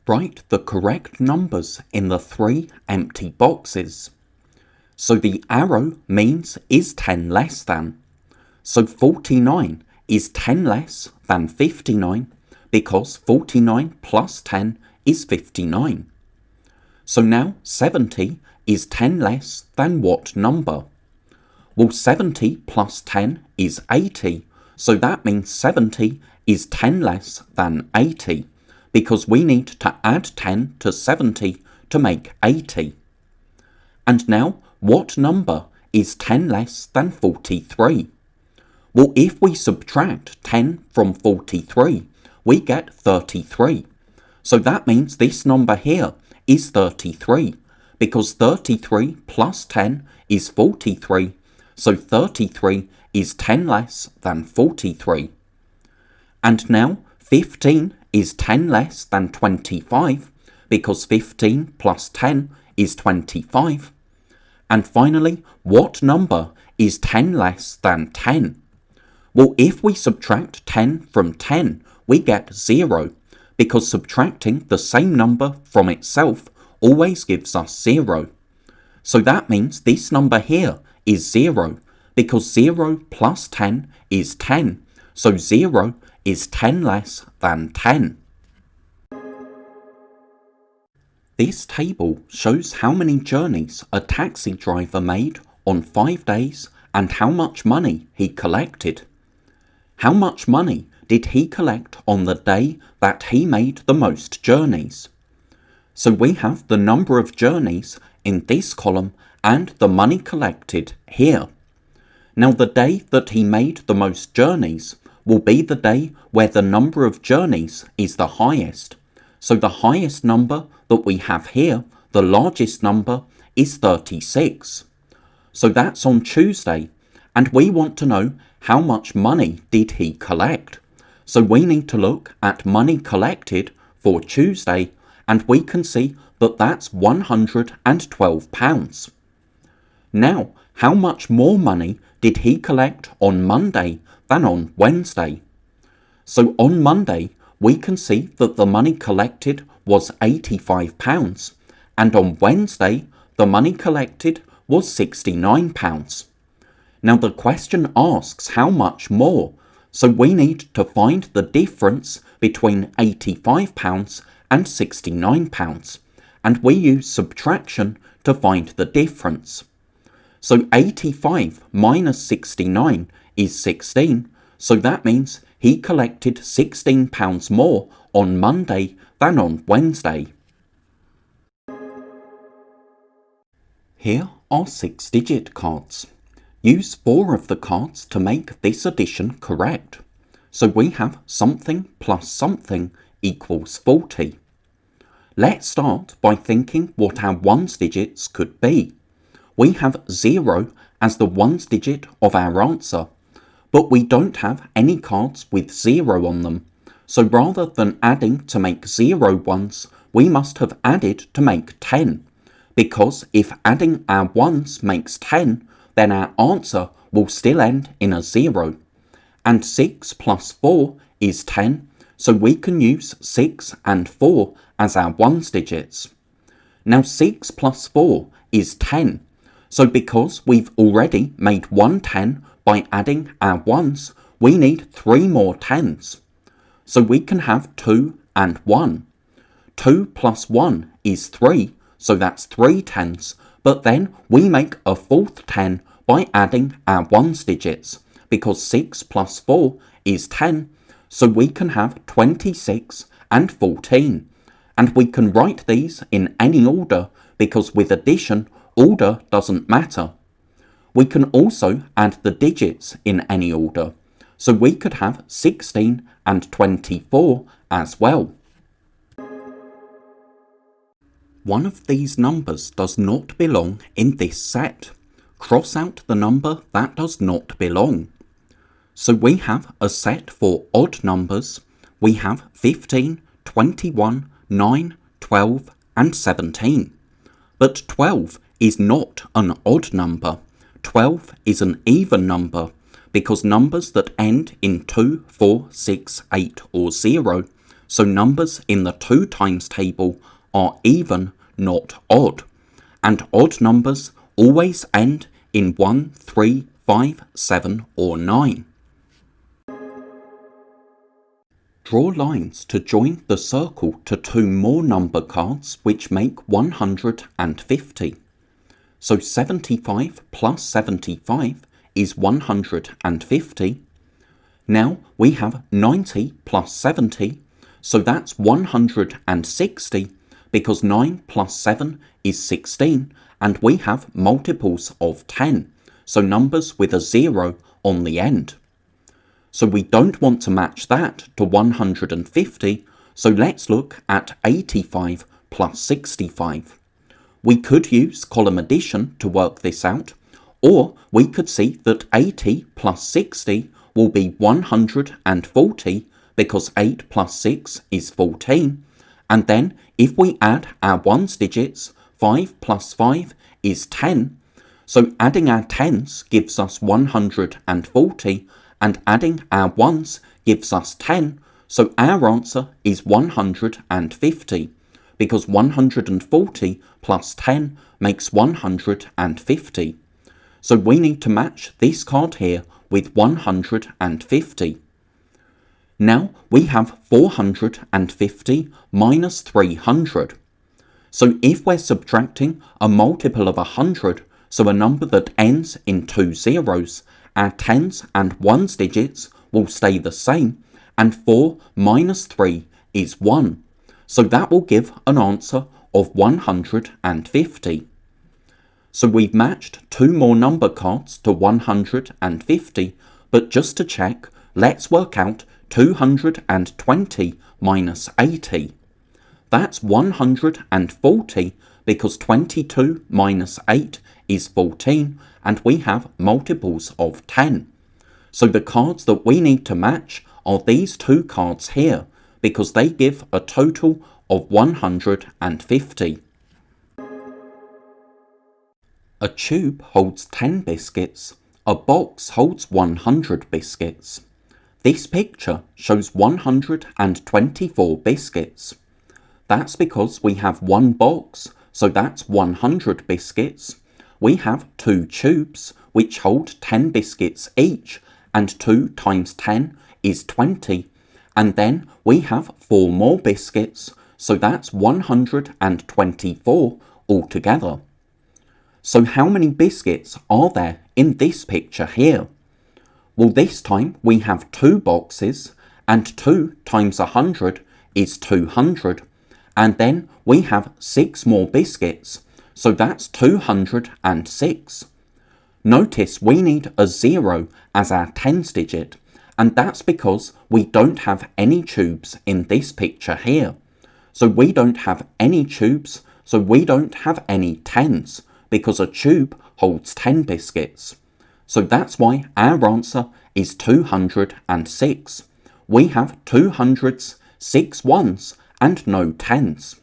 Write the correct numbers in the 3 empty boxes. So the arrow means is 10 less than. So 49 is 10 less than 59 because 49 plus 10 is 59. So now 70 is 10 less than what number? Well, 70 plus 10 is 80, so that means 70 is 10 less than 80, because we need to add 10 to 70 to make 80. And now, what number is 10 less than 43? Well, if we subtract 10 from 43, we get 33. So that means this number here is 33, because 33 plus 10 is 43, so 33 is 10 less than 43. And now 15 is 10 less than 25, because 15 plus 10 is 25. And finally, what number is 10 less than 10? Well, if we subtract 10 from 10, we get 0, because subtracting the same number from itself always gives us 0. So that means this number here is 0, because 0 plus 10 is 10, so 0 is 10 less than 10. This table shows how many journeys a taxi driver made on 5 days and how much money he collected. How much money did he collect on the day that he made the most journeys? So we have the number of journeys in this column and the money collected here. Now the day that he made the most journeys will be the day where the number of journeys is the highest. So the highest number that we have here, the largest number, is 36. So that's on Tuesday, and we want to know how much money did he collect. So we need to look at money collected for Tuesday, and we can see that that's £112. Now, how much more money did he collect on Monday than on Wednesday? So on Monday, we can see that the money collected was £85, and on Wednesday, the money collected was £69. Now the question asks how much more, so we need to find the difference between £85 and £69, and we use subtraction to find the difference. So 85 minus 69 is 16, so that means he collected £16 more on Monday than on Wednesday. Here are 6-digit cards. Use 4 of the cards to make this addition correct. So we have something plus something equals 40. Let's start by thinking what our ones digits could be. We have 0 as the ones digit of our answer, but we don't have any cards with 0 on them. So rather than adding to make 0 ones, we must have added to make 10. Because if adding our ones makes 10, then our answer will still end in a 0. And 6 plus 4 is 10, so we can use 6 and 4 as our ones digits. Now 6 plus 4 is 10, so because we've already made one 10 by adding our ones, we need 3 more 10s. So we can have 2 and 1. 2 plus 1 is 3, so that's 3 10s, but then we make a fourth 10 by adding our ones digits, because 6 plus 4 is 10, so we can have 26 and 14. And we can write these in any order, because with addition, order doesn't matter. We can also add the digits in any order, so we could have 16 and 24 as well. One of these numbers does not belong in this set. Cross out the number that does not belong. So we have a set for odd numbers. We have 15, 21, 9, 12 and 17. But 12 is not an odd number. 12 is an even number, because numbers that end in 2, 4, 6, 8 or 0 So numbers in the 2 times table are even, not odd. And odd numbers always end in 1, 3, 5, 7 or 9. Draw lines to join the circle to 2 more number cards which make 150. So 75 plus 75 is 150. Now we have 90 plus 70, so that's 160 because 9 plus 7 is 16 and we have multiples of 10, so numbers with a 0 on the end. So we don't want to match that to 150, so let's look at 85 plus 65. We could use column addition to work this out, or we could see that 80 plus 60 will be 140 because 8 plus 6 is 14, and then if we add our ones digits, 5 plus 5 is 10, so adding our tens gives us 140, and adding our ones gives us 10, so our answer is 150, because 140 plus 10 makes 150. So we need to match this card here with 150. Now we have 450 minus 300. So if we're subtracting a multiple of 100, so a number that ends in 2 zeros, our tens and ones digits will stay the same, and 4 minus 3 is 1. So that will give an answer of 150. So we've matched 2 more number cards to 150, but just to check, let's work out 220 minus 80. That's 140 because 22 minus 8 is 14 and we have multiples of 10. So the cards that we need to match are these 2 cards here because they give a total of 150. A tube holds 10 biscuits, a box holds 100 biscuits. This picture shows 124 biscuits. That's because we have 1 box, so that's 100 biscuits. We have 2 tubes, which hold 10 biscuits each, and 2 times 10 is 20. And then we have 4 more biscuits, so that's 124 altogether. So how many biscuits are there in this picture here? Well, this time we have 2 boxes, and 2 times 100 is 200. And then we have 6 more biscuits, so that's 206. Notice we need a 0 as our tens digit, and that's because we don't have any tubes in this picture here. So we don't have any tubes, so we don't have any tens, because a tube holds 10 biscuits. So that's why our answer is 206. We have 2 hundreds, 6 ones, and no tens.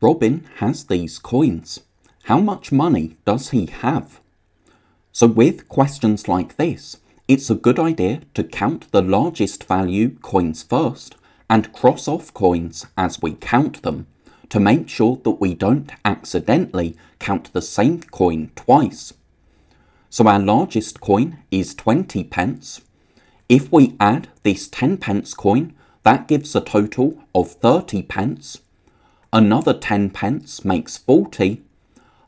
Robin has these coins. How much money does he have? So with questions like this, it's a good idea to count the largest value coins first and cross off coins as we count them to make sure that we don't accidentally count the same coin twice. So our largest coin is 20 pence. If we add this 10 pence coin, that gives a total of 30 pence. Another 10 pence makes 40.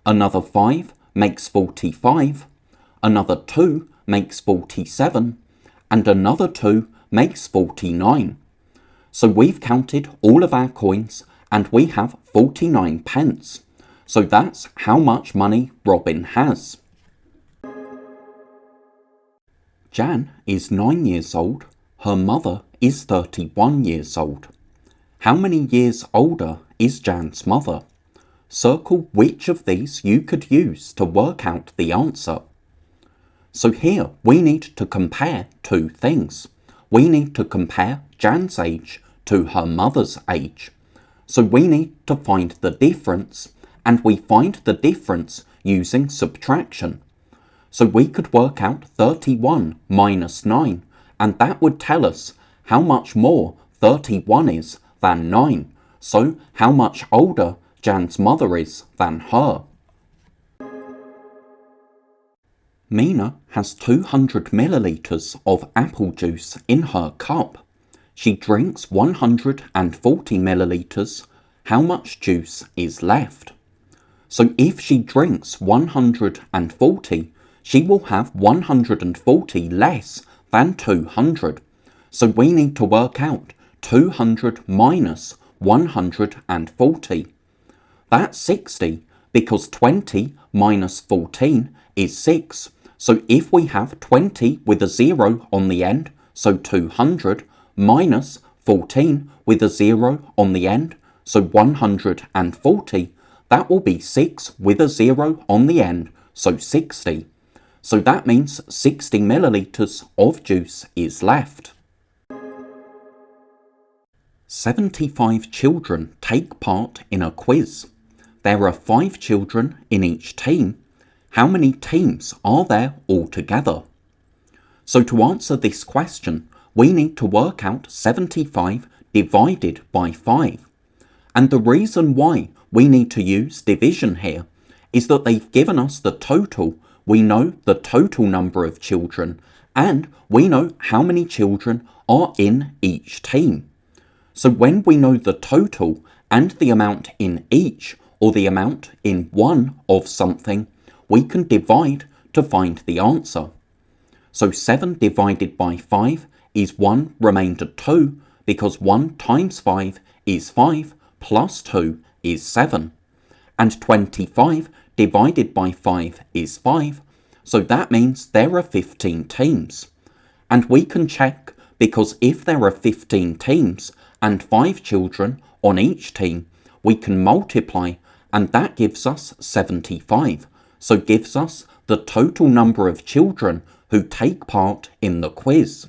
Another 5 makes 45. Another 2 makes 47. And another 2 makes 49. So we've counted all of our coins and we have 49 pence. So that's how much money Robin has. Jan is 9 years old. Her mother is 31 years old. How many years older is Jan's mother? Circle which of these you could use to work out the answer. So here we need to compare 2 things. We need to compare Jan's age to her mother's age. So we need to find the difference, and we find the difference using subtraction. So we could work out 31 minus 9, and that would tell us how much more 31 is than 9. So how much older Jan's mother is than her. Mina has 200 millilitres of apple juice in her cup. She drinks 140 millilitres. How much juice is left? So if she drinks 140, she will have 140 less than 200. So we need to work out 200 minus 140. That's 60, because 20 minus 14 is 6. So if we have 20 with a 0 on the end, so 200, minus 14 with a 0 on the end, so 140, that will be 6 with a 0 on the end, so 60. So that means 60 millilitres of juice is left. 75 children take part in a quiz. There are 5 children in each team. How many teams are there altogether? So to answer this question, we need to work out 75 divided by 5. And the reason why we need to use division here is that they've given us the total. We know the total number of children, and we know how many children are in each team. So when we know the total and the amount in each, or the amount in one of something, we can divide to find the answer. So 7 divided by 5 is 1 remainder 2, because 1 times 5 is 5 plus 2 is 7. And 25 divided by 5 is 5, so that means there are 15 teams. And we can check, because if there are 15 teams and 5 children on each team, we can multiply, and that gives us 75. So gives us the total number of children who take part in the quiz.